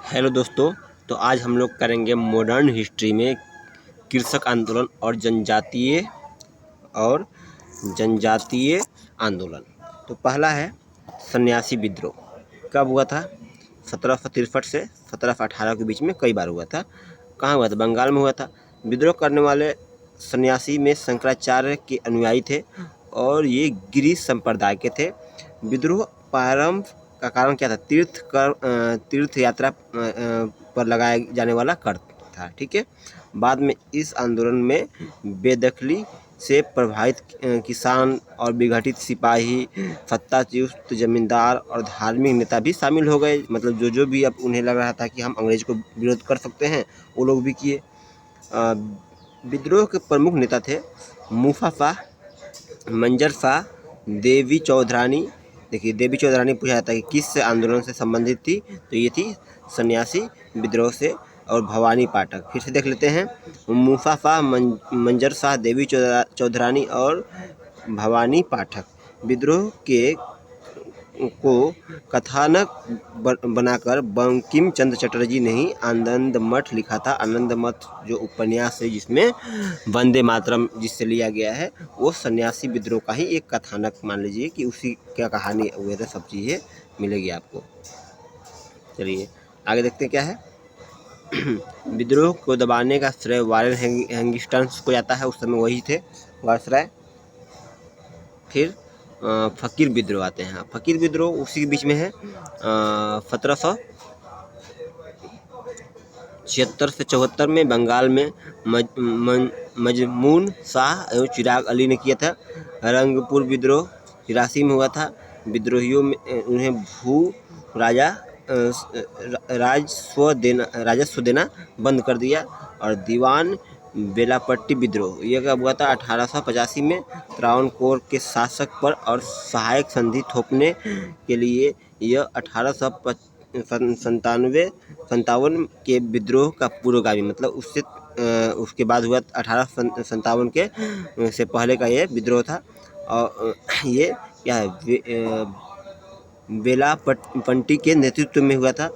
Hello दोस्तों। तो आज हम लोग करेंगे मॉडर्न हिस्ट्री में कृषक आंदोलन और जनजातीय आंदोलन। तो पहला है सन्यासी विद्रोह। कब हुआ था? 1763 से 1718 के बीच में कई बार हुआ था। कहाँ हुआ था? बंगाल में हुआ था। विद्रोह करने वाले सन्यासी में शंकराचार्य के अनुयायी थे और ये गिरि संप्रदाय के थे। विद्रोह प्रारंभ का कारण क्या था? तीर्थ यात्रा पर लगाया जाने वाला कर था। ठीक है। बाद में इस आंदोलन में बेदखली से प्रभावित किसान और विघटित सिपाही, सत्ताच्युत जमींदार और धार्मिक नेता भी शामिल हो गए। मतलब जो भी अब उन्हें लग रहा था कि हम अंग्रेज को विरोध कर सकते हैं, वो लोग भी किए। विद्रोह के प्रमुख नेता थे मूसा शाह, मंजर शाह, देवी चौधरानी। देखिए, देवी चौधरानी पूछा जाता है कि किस आंदोलन से संबंधित थी, तो ये थी सन्यासी विद्रोह से। और भवानी पाठक फिर से देख लेते हैं। मूसा शाह, मंजर शाह, देवी चौधरानी और भवानी पाठक। विद्रोह के को कथानक बनाकर बंकिम चंद्र चटर्जी ने ही आनंद मठ लिखा था। आनंद मठ जो उपन्यास है जिसमें वंदे मातरम जिससे लिया गया है, वो सन्यासी विद्रोह का ही एक कथानक मान लीजिए कि उसी क्या कहानी वगैरह सब चीज़ें मिलेगी आपको। चलिए आगे देखते हैं क्या है। विद्रोह को दबाने का श्रेय वारेन हेंगिस्टन्स को जाता है। उस समय वही थे वायसराय। फिर फकीर विद्रोह आते हैं। फकीर विद्रोह उसी के बीच में है। 1776 से 74 में बंगाल में मजमून शाह एवं चिराग अली ने किया था। रंगपुर विद्रोह 83 में हुआ था। विद्रोहियों में उन्हें भू राजा राजस्व देना बंद कर दिया। और दीवान बेलापट्टी विद्रोह ये कब हुआ था? 1885 में। त्रावणकोर के शासक पर और सहायक संधि थोपने के लिए यह 1857 के विद्रोह का पूर्वगामी, मतलब उसके बाद हुआ 1857 के से पहले का ये विद्रोह था। और ये क्या है? बेलापट्टी के नेतृत्व में हुआ था।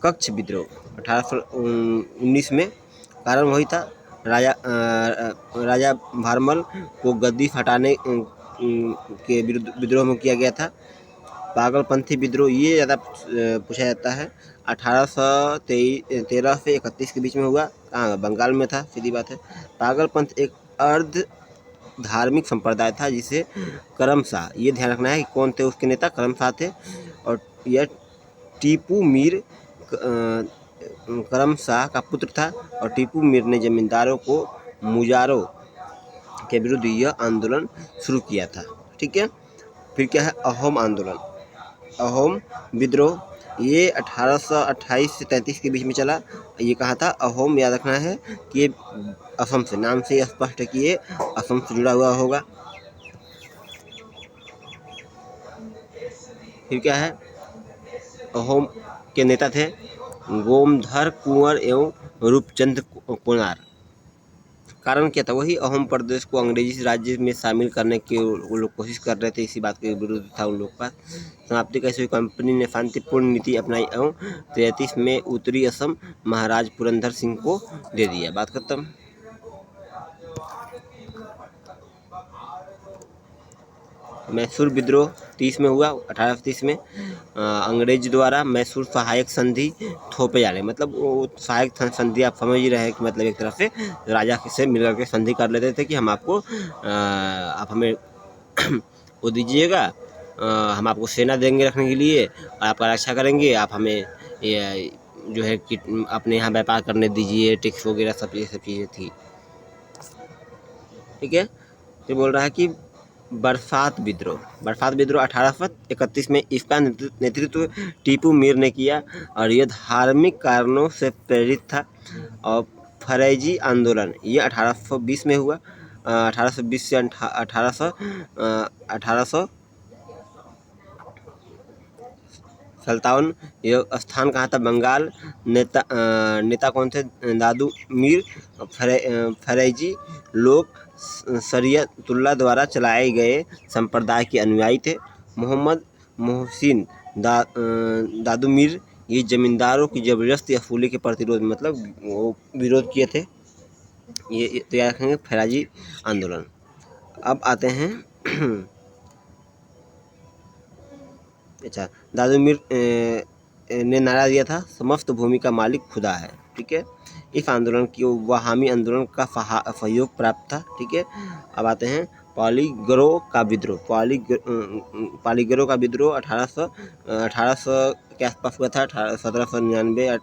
कच्छ विद्रोह 1819 में। कारण वही था, राजा भारमल को गद्दी हटाने के विरुद्ध विद्रोह में किया गया था। पागलपंथी विद्रोह ये ज़्यादा पूछा जाता है। 1813 से 31 के बीच में हुआ। बंगाल में था, सीधी बात है। पागलपंथ एक अर्ध धार्मिक संप्रदाय था जिसे करम शाह, ये ध्यान रखना है कि कौन थे उसके नेता, करम शाह थे। और यह टीपू मीर करम शाह का पुत्र था। और टीपू मीर ने जमींदारों को मुजारों के विरुद्ध यह आंदोलन शुरू किया था। ठीक है। फिर क्या है? अहोम आंदोलन। अहोम विद्रोह ये 1828 से 33 के बीच में चला। ये कहा था अहोम, याद रखना है कि ये असम से, नाम से स्पष्ट है कि ये असम से जुड़ा हुआ होगा। फिर क्या है? अहोम के नेता थे गोमधर कुंवर एवं रूपचंद कोनार। कारण क्या था? वही अहोम प्रदेश को अंग्रेजी राज्य में शामिल करने की वो लोग कोशिश कर रहे थे। इसी बात के विरुद्ध था उन लोग का। समाप्ति कैसे हुई? कंपनी ने शांतिपूर्ण नीति अपनाई एवं 33 में उत्तरी असम महाराज पुरंदर सिंह को दे दिया। बात खत्म। मैसूर विद्रोह 30 में हुआ। 1830 में अंग्रेज द्वारा मैसूर सहायक संधि थोपे जाने, मतलब वो सहायक संधि आप समझ ही रहे हैं कि मतलब एक तरफ से राजा से मिलकर के संधि कर लेते थे कि हम आपको आप हमें वो दीजिएगा, हम आपको सेना देंगे रखने के लिए और आपका रक्षा करेंगे, आप हमें ये जो है कि अपने यहाँ व्यापार करने दीजिए, टैक्स वगैरह सब ये सब चीज़ें थी। ठीक है। तो बोल रहा है कि बरसात विद्रोह 1831 में इसका नेतृत्व टीपू मीर ने किया और यह धार्मिक कारणों से प्रेरित था। और फरेजी आंदोलन ये 1820 में हुआ। 1820 से 1857। यह स्थान कहाँ था? बंगाल। नेता कौन थे? दादू मीर। फरेजी लोग शरीयतुल्लाह द्वारा चलाए गए संप्रदाय के अनुयायी थे। मोहम्मद मोहसिन दादू मीर ये जमींदारों की जबरदस्ती वसूली के प्रतिरोध में, मतलब वो विरोध किए थे। ये तो याद रखेंगे फैलाजी आंदोलन। अब आते हैं अच्छा, दादूमीर ने नारा दिया था समस्त भूमि का मालिक खुदा है, ठीक है। इस आंदोलन की वहामी आंदोलन का सहयोग प्राप्त था, ठीक है। अब आते हैं पॉलीगरो का विद्रोह। पॉलीगरो का विद्रोह 1800 के आसपास हुआ था, 1799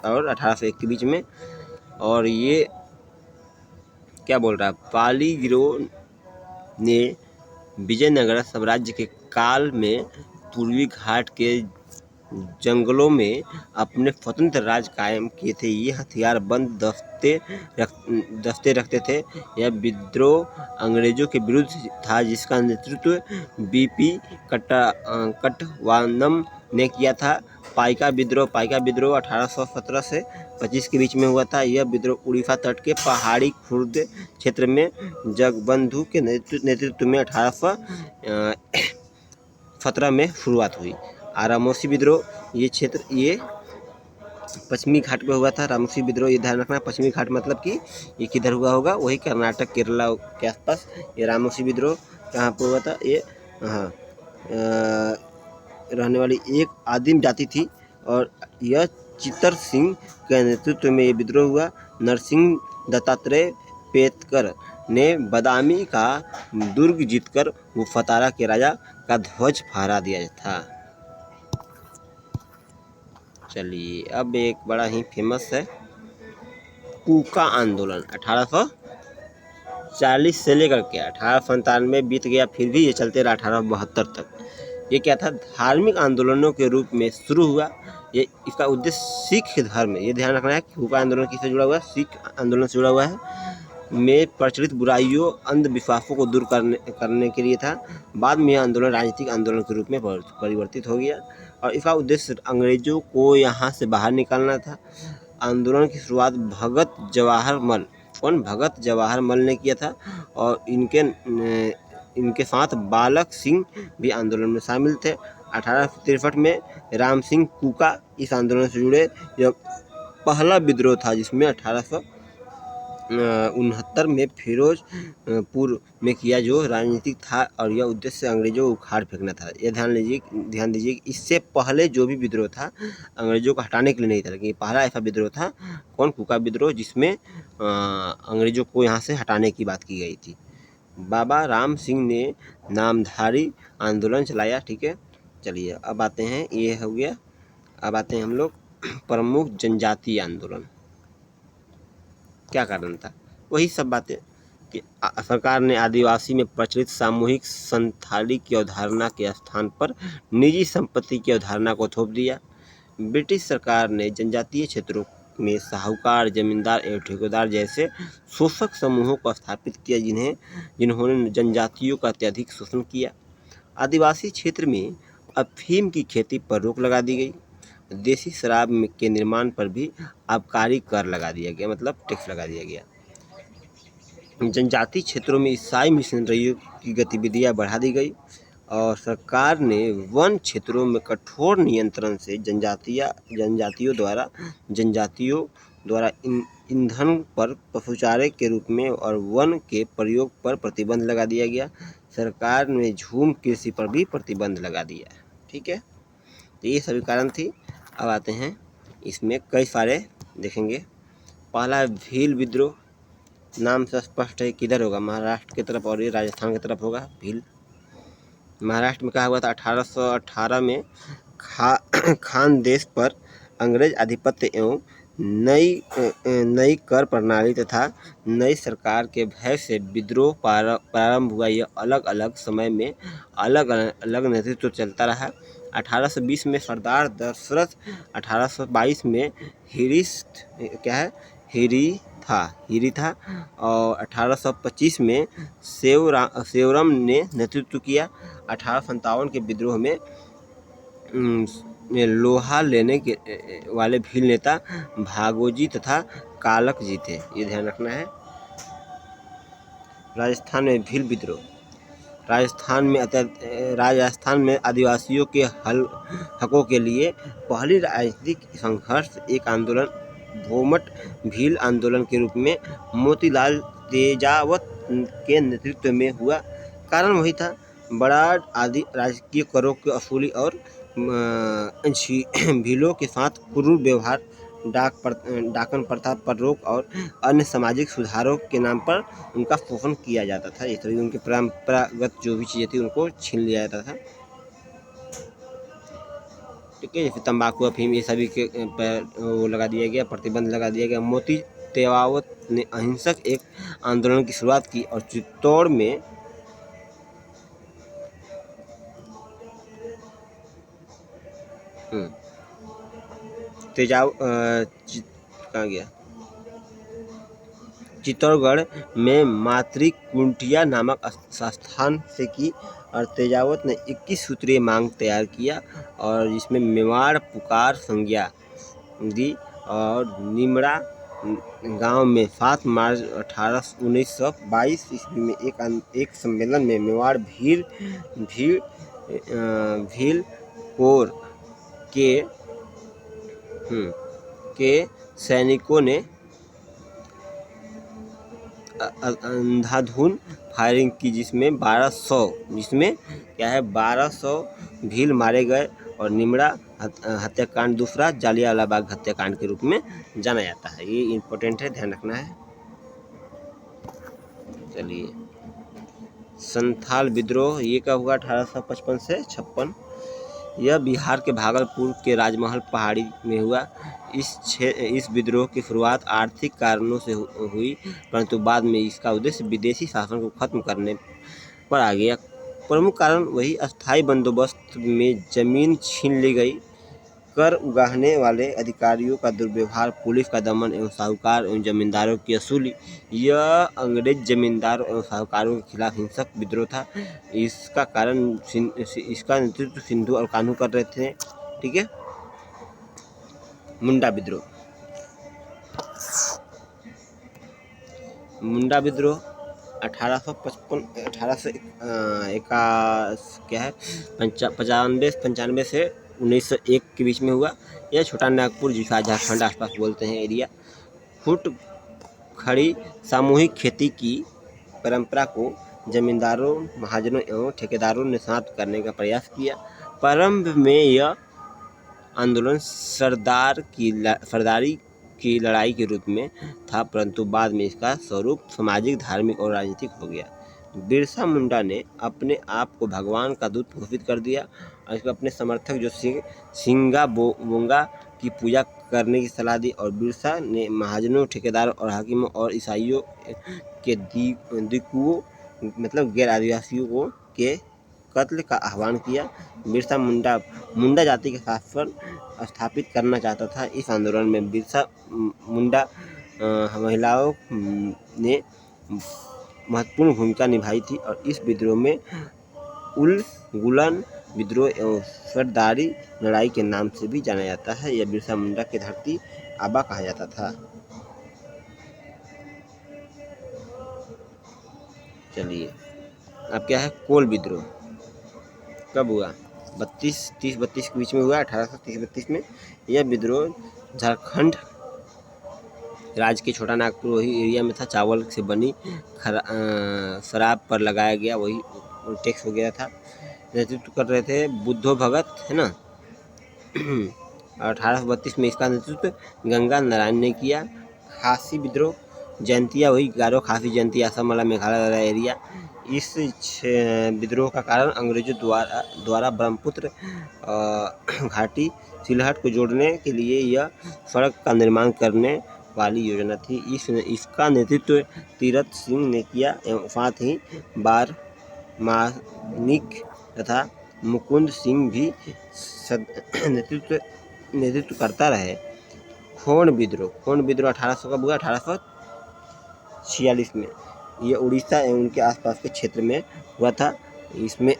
और 1801 के बीच में। और ये क्या बोल रहा है, पॉलीगरो ने विजयनगर साम्राज्य के काल में पूर्वी घाट के जंगलों में अपने स्वतंत्र राज कायम किए थे। ये हथियारबंद दस्ते रखते थे। यह विद्रोह अंग्रेजों के विरुद्ध था, जिसका नेतृत्व बीपी कटवानम ने किया था। पाइका विद्रोह 1817 से 25 के बीच में हुआ था। यह विद्रोह उड़ीसा तट के पहाड़ी खुर्द क्षेत्र में जगबंधु के नेतृत्व में 1817 में शुरुआत हुई। रामोसी विद्रोह, ये क्षेत्र ये पश्चिमी घाट पे हुआ था। रामोसी विद्रोह, ये ध्यान रखना, पश्चिमी घाट मतलब कि ये किधर हुआ होगा, वही कर्नाटक केरला के आसपास। ये रामोसी विद्रोह कहाँ पे हुआ था, ये हाँ रहने वाली एक आदिम जाति थी और यह चित्तर सिंह के नेतृत्व में ये विद्रोह हुआ। नरसिंह दत्तात्रेय पेतकर ने बदामी का दुर्ग जीतकर वो फतारा के राजा का ध्वज फहरा दिया था। चलिए, अब एक बड़ा ही फेमस है कूका आंदोलन। 1840 से लेकर के 1897 बीत गया, फिर भी ये चलते रहा 1872 तक। ये क्या था, धार्मिक आंदोलनों के रूप में शुरू हुआ। ये इसका उद्देश्य सिख धर्म, ये ध्यान रखना है कि कूका आंदोलन किससे जुड़ा हुआ है, सिख आंदोलन से जुड़ा हुआ है, में प्रचलित बुराइयों अंधविश्वासों को दूर करने के लिए था। बाद में यह आंदोलन राजनीतिक आंदोलन के रूप में परिवर्तित हो गया और इसका उद्देश्य अंग्रेजों को यहाँ से बाहर निकालना था। आंदोलन की शुरुआत भगत जवाहर मल ने किया था और इनके साथ बालक सिंह भी आंदोलन में शामिल थे। 1863 में राम सिंह कूका इस आंदोलन से जुड़े। यह पहला विद्रोह था जिसमें 1869 में फिरोजपुर में किया, जो राजनीतिक था और यह उद्देश्य अंग्रेजों को उखाड़ फेंकना था। यह ध्यान दीजिए इससे पहले जो भी विद्रोह था अंग्रेजों को हटाने के लिए नहीं था, लेकिन पहला ऐसा विद्रोह था कौन, कूका विद्रोह, जिसमें अंग्रेजों को यहाँ से हटाने की बात की गई थी। बाबा राम सिंह ने नामधारी आंदोलन चलाया, ठीक है। चलिए, अब आते हैं, ये हो गया। अब आते हैं हम लोग प्रमुख जनजातीय आंदोलन। क्या कारण था, वही सब बातें कि सरकार ने आदिवासी में प्रचलित सामूहिक संथाली की अवधारणा के स्थान पर निजी संपत्ति की अवधारणा को थोप दिया। ब्रिटिश सरकार ने जनजातीय क्षेत्रों में साहूकार, जमींदार एवं ठेकेदार जैसे शोषक समूहों को स्थापित किया, जिन्होंने जनजातियों का अत्यधिक शोषण किया। आदिवासी क्षेत्र में अफीम की खेती पर रोक लगा दी गई। देसी शराब के निर्माण पर भी आबकारी कर लगा दिया गया, मतलब टैक्स लगा दिया गया। जनजातीय क्षेत्रों में ईसाई मिशनरियों की गतिविधियां बढ़ा दी गई और सरकार ने वन क्षेत्रों में कठोर नियंत्रण से जनजातियों द्वारा ईंधन पर पशुचारे के रूप में और वन के प्रयोग पर प्रतिबंध लगा दिया गया। सरकार ने झूम कृषि पर भी प्रतिबंध लगा दिया, ठीक है। तो ये सभी कारण थी। अब आते हैं, इसमें कई सारे देखेंगे। पहला भील विद्रोह, नाम से स्पष्ट है किधर होगा, महाराष्ट्र की तरफ और ये राजस्थान की तरफ होगा। भील महाराष्ट्र में क्या हुआ था, 1818 में खान देश पर अंग्रेज आधिपत्य एवं नई कर प्रणाली तथा नई सरकार के भय से विद्रोह प्रारंभ हुआ। यह अलग अलग समय में अलग अलग नेतृत्व चलता रहा। 1820 में सरदार दशरथ, 1822 में हिरी था और 1825 में सेवरम ने नेतृत्व किया। 1857 के विद्रोह में लोहा लेने के वाले भील नेता भागोजी तथा कालक जी थे, ये ध्यान रखना है। राजस्थान में भील विद्रोह राजस्थान में आदिवासियों के हकों के लिए पहली राजनीतिक संघर्ष एक आंदोलन भोमट भील आंदोलन के रूप में मोतीलाल तेजावत के नेतृत्व में हुआ। कारण वही था, बड़ा आदि राजकीय करों की वसूली और भीलों के साथ क्रूर व्यवहार, डाकन प्रथा पर रोक और अन्य सामाजिक सुधारों के नाम पर उनका शोषण किया जाता था। इस तरह उनके परंपरागत जो भी चीज़ें थी उनको छीन लिया जाता था। ठीक है, जैसे तंबाकू, अफीम, ये सभी के पर वो लगा दिया गया, प्रतिबंध लगा दिया गया। मोती तेजावत ने अहिंसक एक आंदोलन की शुरुआत की और चित्तौड़ में कहाँ गया, चित्तौड़गढ़ में मातृकुटिया नामक स्थान से की और तेजावत ने 21 सूत्रीय मांग तैयार किया और जिसमें मेवाड़ पुकार संज्ञा दी और निमड़ा गांव में 7 मार्च 1922 ईस्वी में एक सम्मेलन में मेवाड़ भील कोर के सैनिकों ने अंधाधुन फायरिंग की, जिसमें 1200 भील मारे गए और निमड़ा हत्याकांड दूसरा जालियांवाला बाग हत्याकांड के रूप में जाना जाता है। ये इम्पोर्टेंट है, ध्यान रखना है। चलिए, संथाल विद्रोह ये कब हुआ? 1855 से 56। यह बिहार के भागलपुर के राजमहल पहाड़ी में हुआ। इस विद्रोह की शुरुआत आर्थिक कारणों से हुई, परंतु बाद में इसका उद्देश्य विदेशी शासन को खत्म करने पर आ गया। प्रमुख कारण वही अस्थायी बंदोबस्त में जमीन छीन ली गई, कर उगाहने वाले अधिकारियों का दुर्व्यवहार, पुलिस का दमन एवं साहूकार एवं जमींदारों की वसूली। यह अंग्रेज जमींदारों एवं साहूकारों के खिलाफ हिंसक विद्रोह था। इसका नेतृत्व सिंधु और कान्हू कर रहे थे। ठीक है। मुंडा विद्रोह 1895 से 1901 के बीच में हुआ। यह छोटा नागपुर, जिसे झारखंड आसपास बोलते हैं, एरिया फुट खड़ी सामूहिक खेती की परंपरा को जमींदारों, महाजनों एवं ठेकेदारों ने समाप्त करने का प्रयास किया। प्रारंभ में यह आंदोलन सरदारी की लड़ाई के रूप में था, परंतु बाद में इसका स्वरूप सामाजिक, धार्मिक और राजनीतिक हो गया। बिरसा मुंडा ने अपने आप को भगवान का दूत घोषित कर दिया और इसको अपने समर्थक जो सिंगा बोंगा की पूजा करने की सलाह दी और बिरसा ने महाजनों, ठेकेदारों और हाकिमों और ईसाइयों के दिकुओं मतलब गैर आदिवासियों को के कत्ल का आह्वान किया। बिरसा मुंडा जाति का शासन स्थापित करना चाहता था। इस आंदोलन में बिरसा मुंडा महिलाओं ने महत्वपूर्ण भूमिका निभाई थी और इस विद्रोह में उलगुलन विद्रोह एवं सरदारी लड़ाई के नाम से भी जाना जाता है। यह बिरसा मुंडा की धरती आबा कहा जाता था। चलिए, अब क्या है? कोल विद्रोह कब हुआ? 30-32 के बीच में हुआ, 1830-32 में। यह विद्रोह झारखंड राज्य के छोटा नागपुर वही एरिया में था। चावल से बनी शराब पर लगाया गया वही टैक्स हो गया था। नेतृत्व कर रहे थे बुद्धो भगत, है ना। 1832 में इसका नेतृत्व गंगा नारायण ने किया। खासी विद्रोह, जयंतिया वही गारो खासी जयंतिया असम वाला मेघालय वाला एरिया। इस विद्रोह का कारण अंग्रेजों द्वारा ब्रह्मपुत्र घाटी सिलहट को जोड़ने के लिए यह सड़क का निर्माण करने वाली योजना थी। इसका नेतृत्व तीरथ सिंह ने किया एवं साथ ही बारमानिक तथा मुकुंद सिंह भी नेतृत्व करता रहे। खोंड विद्रोह 1800 कब हुआ? 1846 में। यह उड़ीसा एवं उनके आसपास के क्षेत्र में हुआ था। इसमें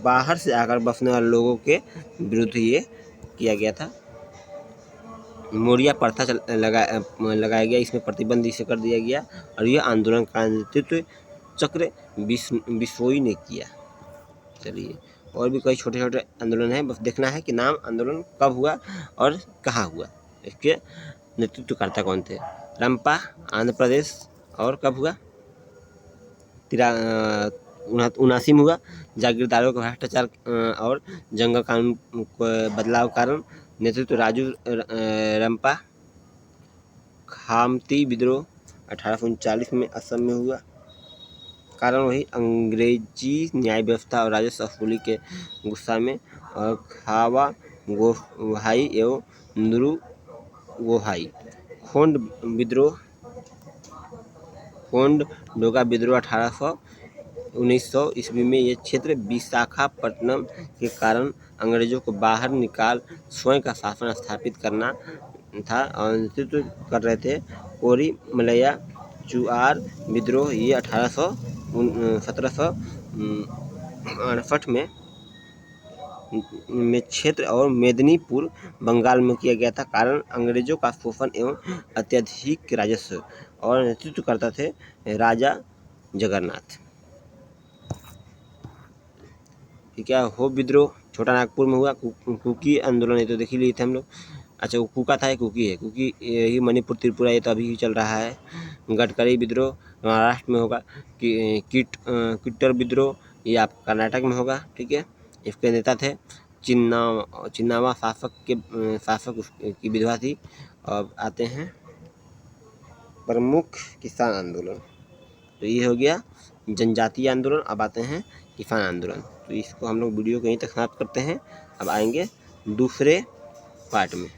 बाहर से आकर बसने वाले लोगों के विरुद्ध ये किया गया था। मोरिया प्रथा लगाया गया, इसमें प्रतिबंध इसे कर दिया गया और यह आंदोलन का नेतृत्व चक्र बिश्नोई ने किया। चलिए, और भी कई छोटे छोटे आंदोलन हैं, बस देखना है कि नाम आंदोलन कब हुआ और कहाँ हुआ, इसके नेतृत्वकर्ता कौन थे। रंपा आंध्र प्रदेश, और कब हुआ, 79 में हुआ। जागीरदारों का भ्रष्टाचार और जंगल कानून को बदलाव कारण नेतृत्व राजू रंपा। खामती विद्रोह 1839 में असम में हुआ, कारण वही अंग्रेजी न्याय व्यवस्था और राजस्व वसूली के गुस्सा में। और खावा गोहाई एवं नुरु गोहाई। खोंड डोगा विद्रोह 1900 ईस्वी में। ये क्षेत्र विशाखापट्टनम के कारण अंग्रेजों को बाहर निकाल स्वयं का शासन स्थापित करना था और नेतृत्व कर रहे थे कोरी मलया चुआर विद्रोह। ये 1768 में क्षेत्र और मेदिनीपुर बंगाल में किया गया था, कारण अंग्रेजों का शोषण एवं अत्यधिक राजस्व। और नेतृत्व करता थे राजा जगन्नाथ। ठीक है, हो विद्रोह छोटा नागपुर में हुआ। कुकी आंदोलन, ये तो देख ही लिए थे हम लोग। अच्छा, वो कुका था, कुकी है, कुकी यही मणिपुर त्रिपुरा ये तो अभी ही चल रहा है। गडकरी विद्रोह महाराष्ट्र में होगा। किट्टर विद्रोह ये आप कर्नाटक में होगा। ठीक है, इसके नेता थे चिन्नावा शासक की विधवा थी। अब आते हैं प्रमुख किसान आंदोलन, तो ये हो गया जनजातीय आंदोलन। अब आते हैं किसान आंदोलन, तो इसको हम लोग वीडियो को यहीं तक समाप्त करते हैं। अब आएंगे दूसरे पार्ट में।